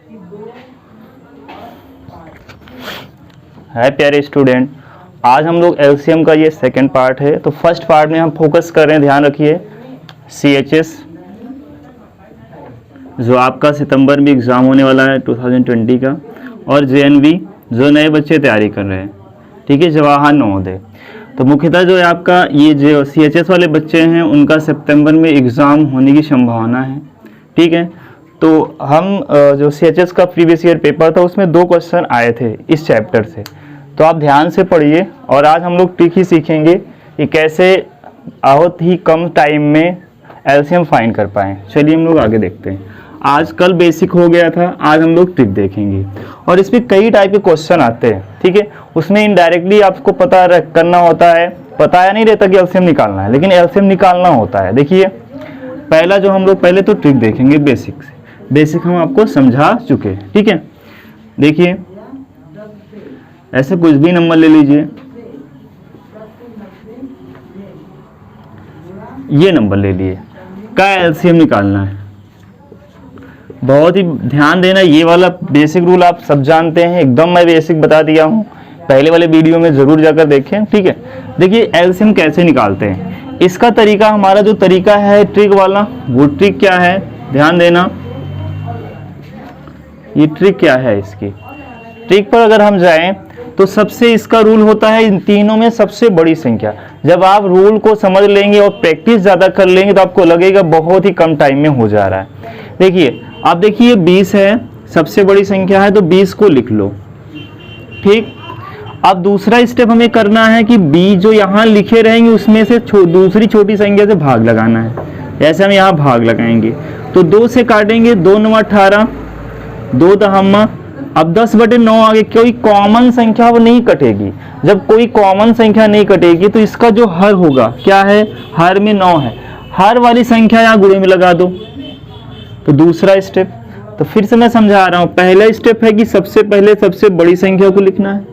है प्यारे स्टूडेंट, आज हम लोग एलसीएम का ये सेकंड पार्ट है। तो फर्स्ट पार्ट में हम फोकस कर रहे हैं, ध्यान रखिए, सीएचएस जो आपका सितंबर में एग्ज़ाम होने वाला है 2020 का, और जेएनवी जो नए बच्चे तैयारी कर रहे हैं, ठीक है, जवाहर नवोदय। तो मुख्यतः जो है आपका ये जो सीएचएस वाले बच्चे हैं उनका सितंबर में एग्ज़ाम होने की संभावना है, ठीक है। तो हम जो सीएचएस का प्रीवियस ईयर पेपर था उसमें 2 क्वेश्चन आए थे इस चैप्टर से, तो आप ध्यान से पढ़िए। और आज हम लोग ट्रिक ही सीखेंगे कि कैसे बहुत ही कम टाइम में एलसीएम फाइंड कर पाएँ। चलिए हम लोग आगे देखते हैं। आज कल बेसिक हो गया था, आज हम लोग ट्रिक देखेंगे और इसमें कई टाइप के क्वेश्चन आते हैं, ठीक है। उसमें इनडायरेक्टली आपको पता करना होता है, पता नहीं रहता कि एलसीएम निकालना है, लेकिन एलसीएम निकालना होता है। देखिए पहला जो हम लोग पहले तो ट्रिक देखेंगे बेसिक से, बेसिक हम आपको समझा चुके, ठीक है। देखिए ऐसे कुछ भी नंबर ले लीजिए, ये नंबर ले लिए, का एलसीएम निकालना है। बहुत ही ध्यान देना, ये वाला बेसिक रूल आप सब जानते हैं, एकदम मैं बेसिक बता दिया हूँ, पहले वाले वीडियो में जरूर जाकर देखें, ठीक है। देखिए एलसीएम कैसे निकालते हैं, इसका तरीका, हमारा जो तरीका है ट्रिक वाला, वो ट्रिक क्या है, ध्यान देना। ये ट्रिक क्या है, इसकी ट्रिक पर अगर हम जाएं तो सबसे इसका रूल होता है इन तीनों में सबसे बड़ी संख्या। जब आप रूल को समझ लेंगे और प्रैक्टिस ज़्यादा कर लेंगे तो आपको लगेगा बहुत ही कम टाइम में हो जा रहा है। देखिए आप देखिए 20 है, सबसे बड़ी संख्या है, तो 20 को लिख लो, ठीक। अब दूसरा स्टेप हमें करना है कि 20 जो यहाँ लिखे रहेंगे उसमें से दूसरी छोटी संख्या से भाग लगाना है। जैसे हम यहाँ भाग लगाएंगे तो 2 से काटेंगे, 2 9 18, 2 दहम्मा, अब 10/9 आगे कोई कॉमन संख्या वो नहीं कटेगी। जब कोई कॉमन संख्या नहीं कटेगी तो इसका जो हर होगा क्या है, हर में 9 है, हर वाली संख्या यहाँ गुणे में लगा दो। तो दूसरा स्टेप, तो फिर से मैं समझा रहा हूँ, पहला स्टेप है कि सबसे पहले सबसे बड़ी संख्या को लिखना है,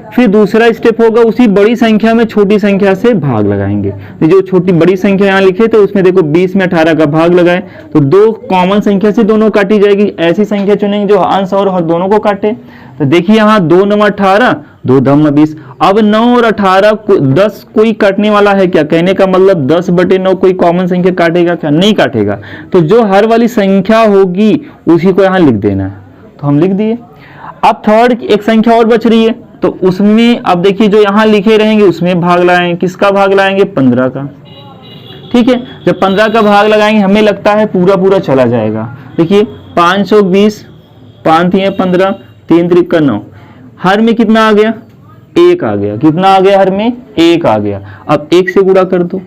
फिर दूसरा स्टेप होगा उसी बड़ी संख्या में छोटी संख्या से भाग लगाएंगे। तो जो छोटी बड़ी संख्या यहाँ लिखे तो उसमें देखो 20 में 18 का भाग लगाए तो 2 कॉमन संख्या से दोनों काटी जाएगी। ऐसी संख्या चुनेंगे जो अंश और हर दोनों को काटे। तो देखिए यहाँ 2 9 18, 2 दहम्मा 20। अब 9 और 18 10 कोई काटने वाला है क्या, कहने का मतलब 10/9 कोई कॉमन संख्या काटेगा क्या, नहीं काटेगा। तो जो हर वाली संख्या होगी उसी को यहाँ लिख देना है, तो हम लिख दिए। अब थर्ड एक संख्या और बच रही है, तो उसमें अब देखिए जो यहाँ लिखे रहेंगे उसमें भाग लगाएंगे, किसका भाग लगाएंगे, 15 का, ठीक है। जब 15 का भाग लगाएंगे हमें लगता है पूरा पूरा चला जाएगा। देखिए 520, 5 3 15, 3 3 9, हर में कितना आ गया, 1 आ गया। कितना आ गया, हर में 1 आ गया। अब 1 से गुणा कर दो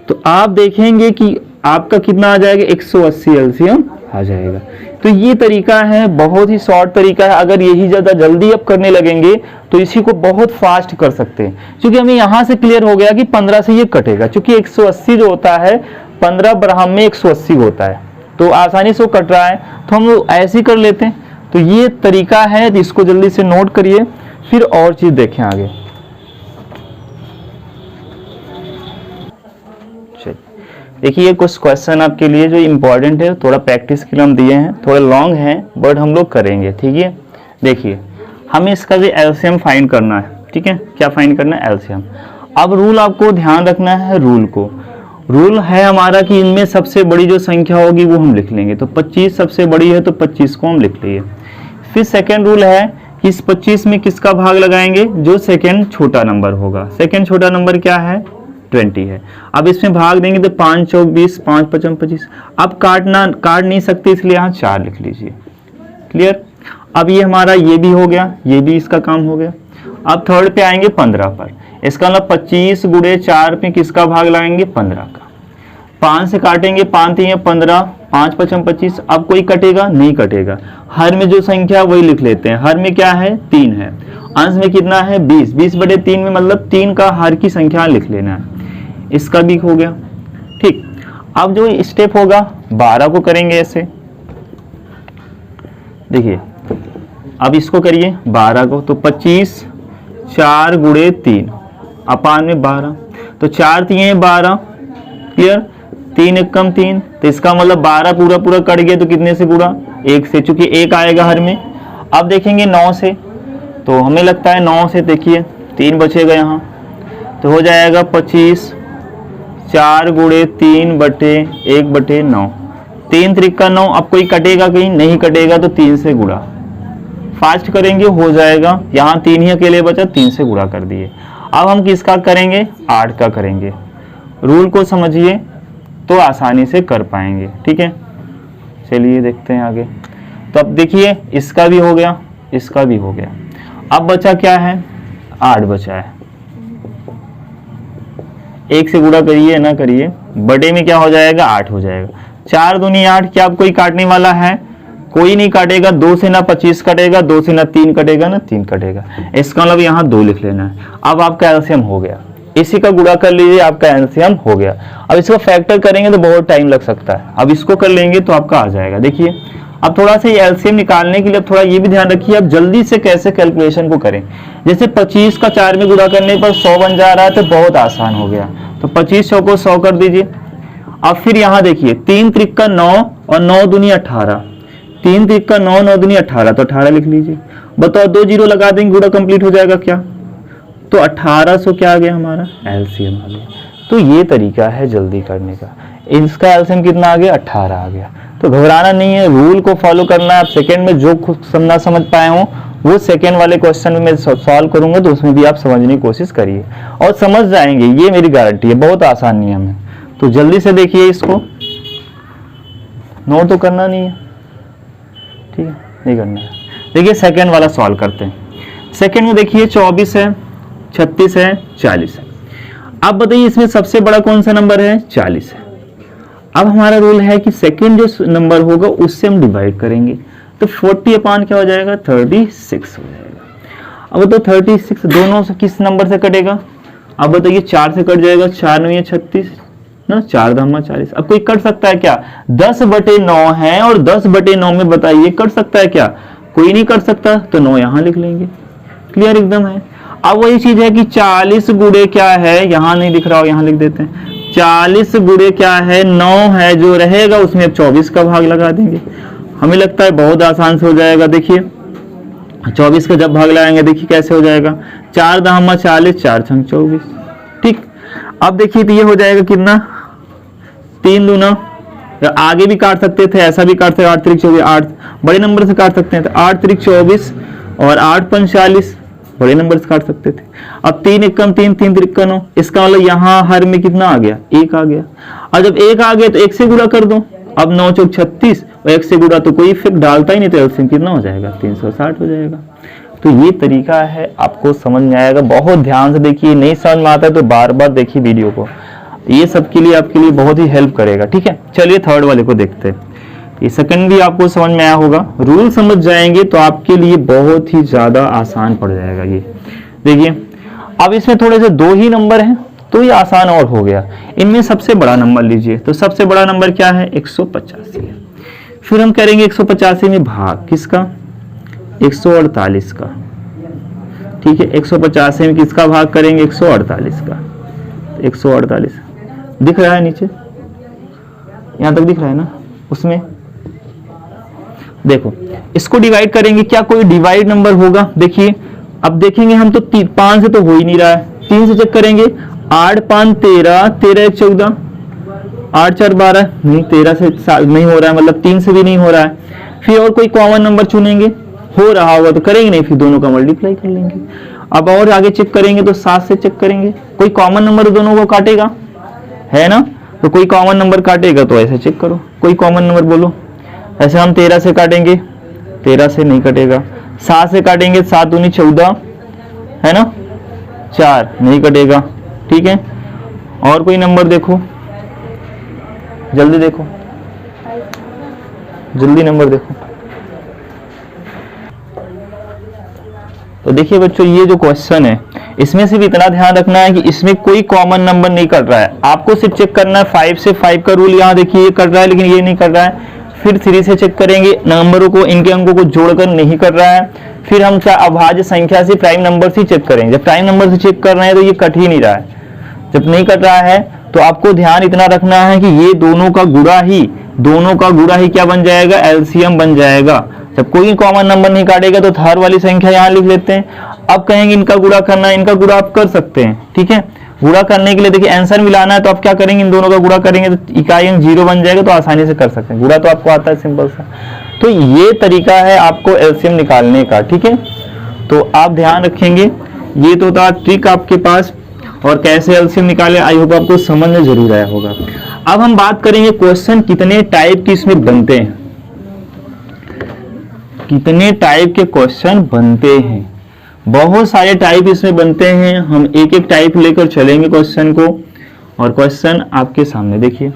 तो आप देखेंगे कि आपका कितना आ जाएगा, 180 एलसीएम आ जाएगा। तो ये तरीका है, बहुत ही शॉर्ट तरीका है। अगर यही ज़्यादा जल्दी आप करने लगेंगे तो इसी को बहुत फास्ट कर सकते हैं, क्योंकि हमें यहाँ से क्लियर हो गया कि 15 से ये कटेगा, क्योंकि 180 जो होता है 15 बराबर में 180 होता है, तो आसानी से वो कट रहा है, तो हम लोग ऐसे ही कर लेते हैं। तो ये तरीका है, इसको जल्दी से नोट करिए, फिर और चीज़ देखें आगे। देखिए ये कुछ क्वेश्चन आपके लिए जो इम्पोर्टेंट है, थोड़ा प्रैक्टिस के लिए हम दिए हैं, थोड़े लॉन्ग हैं बट हम लोग करेंगे, ठीक है। देखिए हमें इसका भी एलसीएम फाइंड करना है, ठीक है। क्या फाइंड करना है, एलसीएम। अब रूल आपको ध्यान रखना है, रूल को, रूल है हमारा कि इनमें सबसे बड़ी जो संख्या होगी वो हम लिख लेंगे। तो 25 सबसे बड़ी है तो 25 को हम लिख लिए। फिर सेकेंड रूल है कि इस 25 में किसका भाग लगाएंगे, जो सेकेंड छोटा नंबर होगा। सेकेंड छोटा नंबर क्या है, 20 है। अब इसमें भाग देंगे तो 5 चौक 20, 5 5 25। अब काट नहीं सकते इसलिए यहाँ 4 लिख लीजिए, क्लियर। अब ये हमारा ये भी हो गया, ये भी इसका काम हो गया। अब थर्ड पे आएंगे 15 पर, इसका मतलब 25 गुणे 4 पे किसका भाग लगाएंगे, 15 का। 5 से काटेंगे, 5 3 15, 5 5 25। अब कोई कटेगा, नहीं कटेगा। हर में जो संख्या वही लिख लेते हैं, हर में क्या है, 3 है। अंश में कितना है, 20, 20/3 में मतलब 3 का हर की संख्या लिख लेना है। इसका भी हो गया, ठीक। अब जो स्टेप होगा 12 को करेंगे ऐसे, देखिए अब इसको करिए 12 को, तो 25 4 गुणे 3 अपान में 12, तो 4 3 12, क्लियर। 3 1 कम 3, तो इसका मतलब 12 पूरा पूरा कट गया तो कितने से गुणा, 1 से, चूंकि 1 आएगा हर में। अब देखेंगे 9 से, तो हमें लगता है 9 से देखिए 3 बचेगा यहाँ, तो हो जाएगा 25, 4 गुणे 3/1/9, 3 त्रिका 9। अब कोई कटेगा कहीं नहीं कटेगा तो 3 से गुणा, फास्ट करेंगे हो जाएगा। यहाँ 3 ही अकेले बचा, 3 से गुणा कर दिए। अब हम किसका करेंगे, 8 का करेंगे। रूल को समझिए तो आसानी से कर पाएंगे, ठीक है। चलिए देखते हैं आगे। तो अब देखिए इसका भी हो गया, इसका भी हो गया। अब बचा क्या है, 8 बचा है। 1 से गुणा करिए ना करिए, बड़े में क्या हो जाएगा, 8 हो जाएगा। 4 दूनी 8, क्या अब कोई काटने वाला है, कोई नहीं काटेगा। 2 से ना 25 कटेगा, 2 से ना 3 कटेगा, ना 3 कटेगा। इसका मतलब यहाँ 2 लिख लेना है। अब आपका एलसीएम हो गया, इसी का गुणा कर लीजिए, आपका एलसीएम हो गया। अब इसको फैक्टर करेंगे तो बहुत टाइम लग सकता है, अब इसको कर लेंगे तो आपका आ जाएगा। देखिए अब थोड़ा सा ये एलसीएम निकालने के लिए थोड़ा ये भी ध्यान रखिए, आप जल्दी से कैसे कैलकुलेशन को करें। जैसे 25 का 4 में गुणा करने पर 100 बन जा रहा है, तो बहुत आसान हो गया। तो 25 को 100 कर दीजिए। अब फिर यहाँ देखिए 3 त्रिका 9 और 9 दूनी 18, 3 त्रिका 9, 9 दूनी 18, तो 18 लिख लीजिए। बताओ 2 जीरो लगा देंगे, गुणा कंप्लीट हो जाएगा क्या, तो 1800 क्या आ गया हमारा, एलसीएम आ गया। तो ये तरीका है जल्दी करने का। इसका एलसीएम कितना आ गया, 18 आ गया। तो घबराना नहीं है, रूल को फॉलो करना है। आप सेकंड में जो खुद ना समझ पाए हो वो सेकंड वाले क्वेश्चन में मैं सॉल्व करूंगा, तो उसमें भी आप समझने की कोशिश करिए और समझ जाएंगे, ये मेरी गारंटी है। बहुत आसान नियम है, तो जल्दी से देखिए इसको। नोट तो करना नहीं है, ठीक है, नहीं करना है। देखिए सेकंड वाला सॉल्व करते हैं। सेकंड में देखिए 24 है, 36 है, 40 है। अब बताइए इसमें सबसे बड़ा कौन सा नंबर है, 40 है। अब हमारा रूल है कि सेकंड जो नंबर होगा उससे हम डिवाइड करेंगे, तो 40 अपान क्या हो जाएगा, 36 हो जाएगा। अब तो 36 दोनों से किस नंबर से कटेगा, अब बताइए 4 से कट जाएगा, 4 9 36 ना, 4 धामा 40। अब कोई कट सकता है क्या, 10/9 है और 10/9 में बताइए कट सकता है क्या, कोई नहीं कट सकता, तो 9 यहाँ लिख लेंगे। क्लियर एकदम है। अब वही चीज है कि 40 गुणे क्या है, यहाँ नहीं दिख रहा हो, यहाँ लिख देते हैं। 40 गुणे क्या है, 9 है, जो रहेगा उसमें अब 24 का भाग लगा देंगे। हमें लगता है बहुत आसान से हो जाएगा। देखिए 24 का जब भाग लगाएंगे देखिए कैसे हो जाएगा, 4 धामा 40, 4 छंग 24, ठीक। अब देखिए तो ये हो जाएगा कितना, 3 दूना, आगे भी काट सकते थे, ऐसा भी काट सकते, 8 त्रिक 24, 8 बड़े नंबर से काट सकते हैं, तो 8 त्रिक 24 और 8 पंच 40 बड़े नंबर से काट सकते थे। अब 3 एकम 3, 3 त्रिका 9, इसका मतलब यहाँ हर में कितना आ गया, 1 आ गया। और जब 1 आ गया तो 1 से गुणा कर दो। अब 9 चौक 36 और 1 से गुणा तो कोई इफेक्ट डालता ही नहीं, तो एलसीएम कितना हो जाएगा, 360 हो जाएगा। तो ये तरीका है, आपको समझ में आएगा। बहुत ध्यान से देखिए, नहीं समझ में आता है तो बार बार देखिए वीडियो को, ये सब के लिए आपके लिए बहुत ही हेल्प करेगा, ठीक है। चलिए थर्ड वाले को देखते हैं। ये सेकंड भी आपको समझ में आया होगा, रूल समझ जाएंगे तो आपके लिए बहुत ही ज्यादा आसान पड़ जाएगा। ये देखिए अब इसमें थोड़े से 2 ही नंबर हैं, तो ये आसान और हो गया। इनमें सबसे बड़ा नंबर लीजिए, तो सबसे बड़ा नंबर क्या है, 185 है। फिर हम करेंगे 185 में भाग किसका, 148 का, ठीक है। 185 में किसका भाग करेंगे, 148 का। 148 दिख रहा है नीचे, यहां तक दिख रहा है ना, उसमें देखो इसको डिवाइड करेंगे, क्या कोई डिवाइड नंबर होगा, देखिए अब देखेंगे हम तो 5 से तो हो ही नहीं रहा है, 3 से चेक करेंगे, 8 5 13, 13 1 14, 8 4 12, नहीं 13 से नहीं हो रहा है, मतलब 3 से भी नहीं हो रहा है। फिर और कोई कॉमन नंबर चुनेंगे, हो रहा होगा तो करेंगे, नहीं फिर दोनों का मल्टीप्लाई कर लेंगे। अब और आगे चेक करेंगे तो 7 से चेक करेंगे, कोई कॉमन नंबर दोनों को काटेगा, है ना, तो कोई कॉमन नंबर काटेगा तो ऐसे चेक करो, कोई कॉमन नंबर बोलो। ऐसे हम 13 से काटेंगे, 13 से नहीं कटेगा। 7 से काटेंगे, 7 दूनी 14, है ना, 4 नहीं कटेगा, ठीक है। और कोई नंबर देखो, जल्दी देखो, जल्दी नंबर देखो। तो देखिए बच्चों, ये जो क्वेश्चन है इसमें सिर्फ इतना ध्यान रखना है कि इसमें कोई कॉमन नंबर नहीं कट रहा है। आपको सिर्फ चेक करना है 5 से 5 का रूल, यहाँ देखिए ये कट रहा है लेकिन ये नहीं कर रहा है। फिर 3 से चेक करेंगे, नंबरों को, इनके अंकों को जोड़कर नहीं कर रहा है। फिर हम क्या अभाज्य संख्या से प्राइम नंबर से चेक करेंगे, जब प्राइम नंबर से चेक कर रहे हैं तो ये कट ही नहीं रहा है। जब नहीं कट रहा है तो आपको ध्यान इतना रखना है कि ये दोनों का गुणा ही दोनों का गुणा ही क्या बन जाएगा, एलसीएम बन जाएगा। जब कोई कॉमन नंबर नहीं काटेगा तो हर वाली संख्या यहाँ लिख लेते हैं। अब कहेंगे इनका गुणा करना है, इनका गुणा आप कर सकते हैं, ठीक है। गुणा करने के लिए देखिए आंसर मिलाना है तो आप क्या करेंगे, इन दोनों का गुणा करेंगे तो इकाई अंक 0 बन जाएगा, तो आसानी से कर सकते हैं। गुणा तो आपको आता है सिंपल सा। तो ये तरीका है आपको एलसीएम निकालने का, ठीक है। तो आप ध्यान रखेंगे, ये तो था ट्रिक आपके पास, और कैसे एलसीएम निकाले आई होप आपको समझ में जरूर आया होगा। अब हम बात करेंगे क्वेश्चन कितने टाइप के इसमें बनते हैं, कितने टाइप के क्वेश्चन बनते हैं। बहुत सारे टाइप इसमें बनते हैं, हम एक एक टाइप लेकर चलेंगे क्वेश्चन को। और क्वेश्चन आपके सामने देखिए,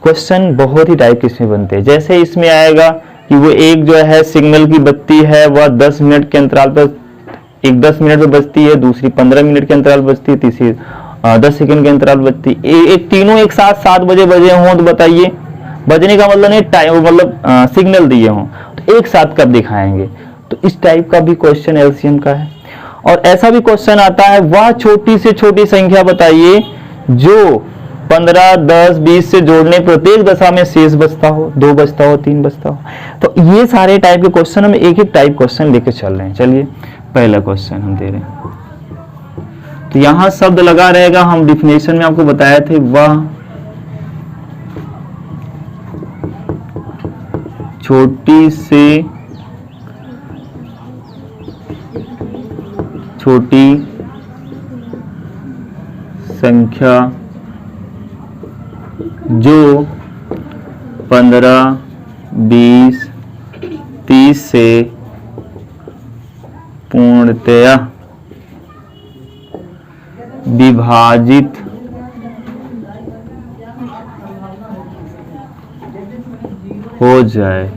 क्वेश्चन बहुत ही टाइप के इसमें बनते हैं। जैसे इसमें आएगा कि वो एक जो है सिग्नल की बत्ती है, वह 10 मिनट के अंतराल पर, एक 10 मिनट में बजती है, दूसरी 15 मिनट के अंतराल बजती है, तीसरी 10 सेकंड के अंतराल बजती है। एक तीनों एक साथ 7 बजे बजे हों तो बताइए, बजने का मतलब नहीं टाइम, मतलब सिग्नल दिए हों तो एक साथ कब दिखाएंगे। तो इस टाइप का भी क्वेश्चन एलसीएम का है। और ऐसा भी क्वेश्चन आता है, वह छोटी से छोटी संख्या बताइए जो 15, 10, 20 से जोड़ने प्रत्येक दशा में शेष बचता हो, 2 बचता हो, 3 बचता हो। तो ये सारे टाइप के क्वेश्चन हम एक एक टाइप क्वेश्चन लेके चल रहे हैं। चलिए पहला क्वेश्चन हम दे रहे हैं, तो यहां शब्द लगा रहेगा, हम डिफिनेशन में आपको बताए थे, वह छोटी से छोटी संख्या जो 15, 20, 30 से पूर्णतया विभाजित हो जाए।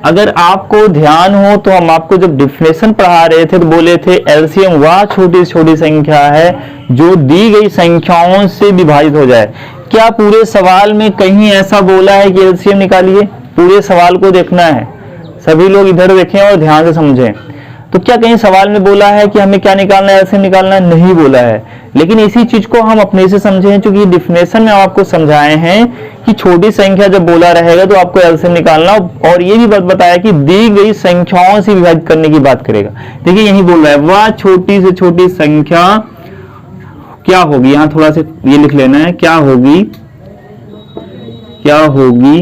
अगर आपको ध्यान हो तो हम आपको जब डिफिनेशन पढ़ा रहे थे तो बोले थे एलसीएम वह छोटी से छोटी संख्या है जो दी गई संख्याओं से विभाजित हो जाए। क्या पूरे सवाल में कहीं ऐसा बोला है कि एलसीएम निकालिए? पूरे सवाल को देखना है, सभी लोग इधर देखें और ध्यान से समझें। तो क्या कहीं सवाल में बोला है कि हमें क्या निकालना है, एलसीएम निकालना है? नहीं बोला है। लेकिन इसी चीज को हम अपने से समझें, क्योंकि डिफिनेशन में आपको समझाए हैं कि छोटी संख्या जब बोला रहेगा तो आपको एलसीएम निकालना, और ये भी बात बताया कि दी गई संख्याओं से विभाजित करने की बात करेगा। देखिए यही बोल रहा है, वह छोटी से छोटी संख्या क्या होगी, यहां थोड़ा सा ये लिख लेना है, क्या होगी, क्या होगी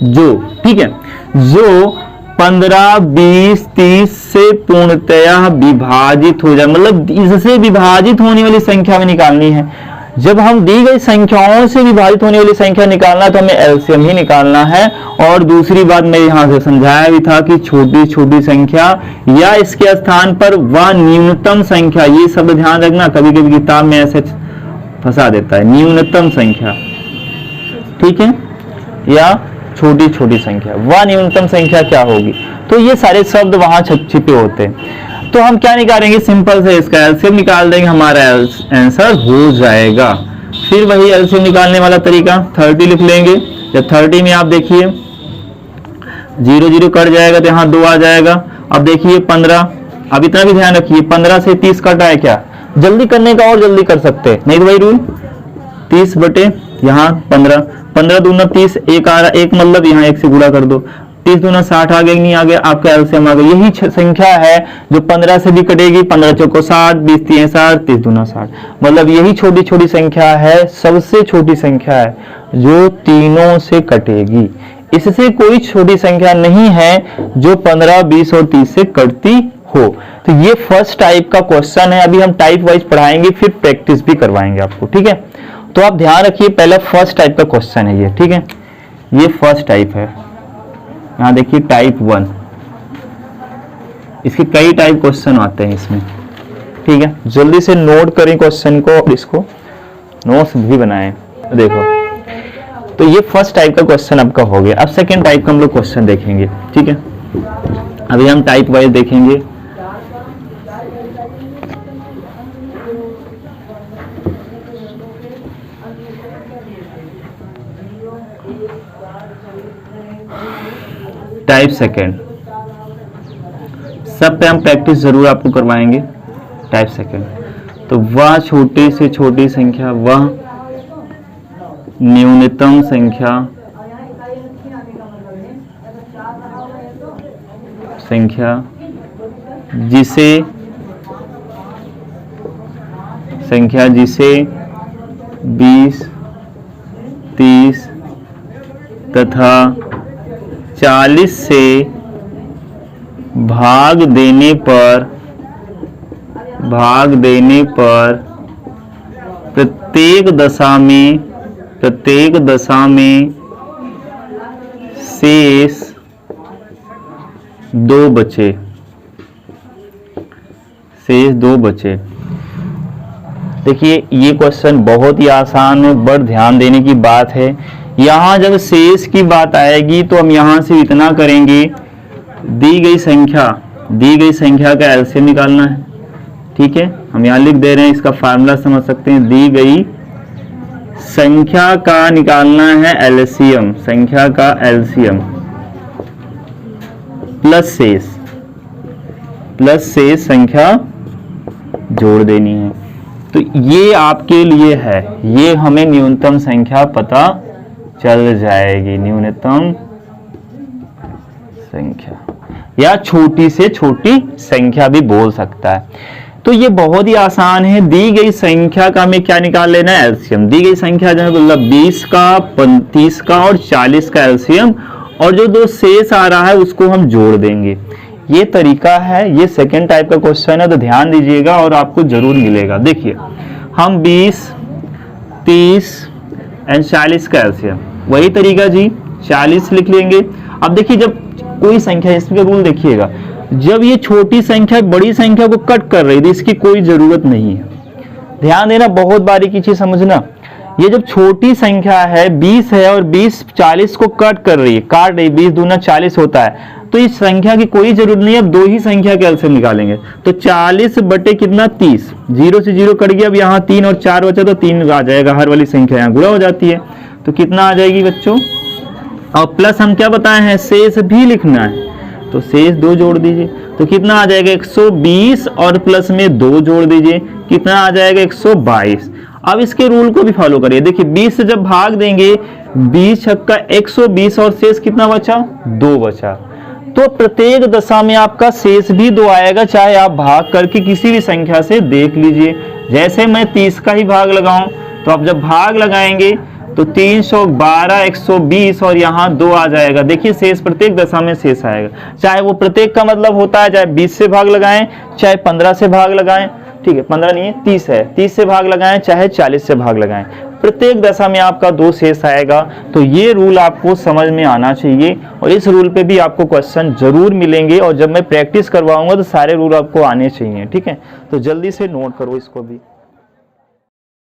जो, ठीक है, जो 15, 20, 30 से पूर्णतया विभाजित हो जाए, मतलब इससे विभाजित होने वाली संख्या में निकालनी है। जब हम दी गई संख्याओं से विभाजित होने वाली संख्या निकालना है तो हमें एलसीएम ही निकालना है। और दूसरी बात मैं यहां से समझाया भी था कि छोटी छोटी संख्या या इसके स्थान पर वह न्यूनतम संख्या, ये शब्द ध्यान रखना, कभी कभी किताब में ऐसे फंसा देता है, न्यूनतम संख्या, ठीक है, या छोटी छोटी संख्या, वह न्यूनतम संख्या क्या होगी। तो ये सारे शब्द वहां छिपे होते हैं। तो हम क्या निकालेंगे, सिंपल से इसका एलसीएम निकाल देंगे, हमारा आंसर हो जाएगा। फिर वही एलसीएम निकालने वाला तरीका 30 लिख लेंगे। जब 30 में आप देखिए 0 0 कट जाएगा तो यहाँ 2 आ जाएगा। अब देखिए 15, अब इतना भी ध्यान रखिए 15 से 30 कटा है, क्या जल्दी करने का और जल्दी कर सकते हैं, नहीं तो वही रूल 30 बटे यहाँ 15, 15 दूना 30, एक आ रहा, एक मतलब यहाँ 1 से गुणा कर दो, 30 दूना 60 आ गया, नहीं आ गया, आपका एलसीएम आ गया। यही संख्या है जो 15 से भी कटेगी, 15 चौको 60, 20 3 60, 30 दूना 60, मतलब यही छोटी छोटी संख्या है, सबसे छोटी संख्या है जो तीनों से कटेगी। इससे कोई छोटी संख्या नहीं है जो 15, 20 और 30 से कटती हो। तो ये फर्स्ट टाइप का क्वेश्चन है। अभी हम टाइप वाइज पढ़ाएंगे, फिर प्रैक्टिस भी करवाएंगे आपको, ठीक है। तो आप ध्यान रखिए, पहला फर्स्ट टाइप का क्वेश्चन है ये, ठीक है, ये फर्स्ट टाइप है। यहां देखिए टाइप 1, इसके कई टाइप क्वेश्चन आते हैं इसमें, ठीक है। जल्दी से नोट करें क्वेश्चन को और इसको नोट्स भी बनाएं। देखो, तो ये फर्स्ट टाइप का क्वेश्चन आपका हो गया। अब सेकेंड टाइप का हम लोग क्वेश्चन देखेंगे, ठीक है। अभी हम टाइप वाइज देखेंगे। टाइप सेकेंड, सब पे हम प्रैक्टिस जरूर आपको करवाएंगे। टाइप सेकेंड, तो वह छोटी से छोटी संख्या, वह न्यूनतम संख्या जिसे 20, 30 तथा 40 से भाग देने पर प्रत्येक दशा में शेष 2 बचे। देखिए ये क्वेश्चन बहुत ही आसान है, बड़ ध्यान देने की बात है। यहाँ जब शेष की बात आएगी तो हम यहाँ से इतना करेंगे, दी गई संख्या का एलसीएम निकालना है। ठीक है, हम यहाँ लिख दे रहे हैं, इसका फार्मूला समझ सकते हैं। दी गई संख्या का निकालना है एलसीएम, संख्या का एलसीएम प्लस शेष संख्या जोड़ देनी है। तो ये आपके लिए है, ये हमें न्यूनतम संख्या पता चल जाएगी, न्यूनतम संख्या या छोटी से छोटी संख्या भी बोल सकता है। तो ये बहुत ही आसान है। दी गई संख्या का हमें क्या निकाल लेना है, एलसीएम। दी गई संख्या जो है मतलब 20 का, 35 का और 40 का एलसीएम, और जो 2 शेष आ रहा है उसको हम जोड़ देंगे। ये तरीका है, ये सेकेंड टाइप का क्वेश्चन है, तो ध्यान दीजिएगा और आपको जरूर मिलेगा। देखिए हम 20, 30 एंड 40 का एलसीएम, वही तरीका जी, 40 लिख लेंगे। अब देखिए जब कोई संख्या, इसका रूल देखिएगा, जब ये छोटी संख्या बड़ी संख्या को कट कर रही थी, इसकी कोई जरूरत नहीं है। ध्यान देना, बहुत बारीकी से समझना। ये जब छोटी संख्या है 20 है और 20 40 को काट रही है, 20 दूना 40 होता है, तो इस संख्या की कोई जरूरत नहीं है। अब 2 ही संख्या के एलसीएम निकालेंगे, तो 40 बटे कितना 30, 0 से 0 कट गया। अब यहाँ 3 और 4 बचा तो 3 आ जाएगा, हर वाली संख्या यहाँ गुणा हो जाती है। तो कितना आ जाएगी बच्चों, और प्लस हम क्या बताए हैं, शेष भी लिखना है, तो शेष 2 जोड़ दीजिए। तो कितना आ जाएगा 120 और प्लस में 2 जोड़ दीजिए, कितना आ जाएगा 122। अब इसके रूल को भी फॉलो करिए। देखिए 20 से जब भाग देंगे, 20 छक्का 120 और शेष कितना बचा, 2 बचा। तो प्रत्येक दशा में आपका शेष भी 2 आएगा, चाहे आप भाग करके किसी भी संख्या से देख लीजिए। जैसे मैं 30 का ही भाग लगाऊं, तो आप जब भाग लगाएंगे तो 312, 120 और यहाँ 2 आ जाएगा। देखिए शेष प्रत्येक दशा में शेष आएगा, चाहे वो प्रत्येक का मतलब होता है, चाहे 20 से भाग लगाएं, चाहे 15 से भाग लगाएं। ठीक है, 15 नहीं है, 30 है, 30 से भाग लगाएं, चाहे 40 से भाग लगाएं, प्रत्येक दशा में आपका 2 शेष आएगा। तो ये रूल आपको समझ में आना चाहिए, और इस रूल पे भी आपको क्वेश्चन जरूर मिलेंगे, और जब मैं प्रैक्टिस करवाऊंगा तो सारे रूल आपको आने चाहिए। ठीक है, तो जल्दी से नोट करो इसको भी।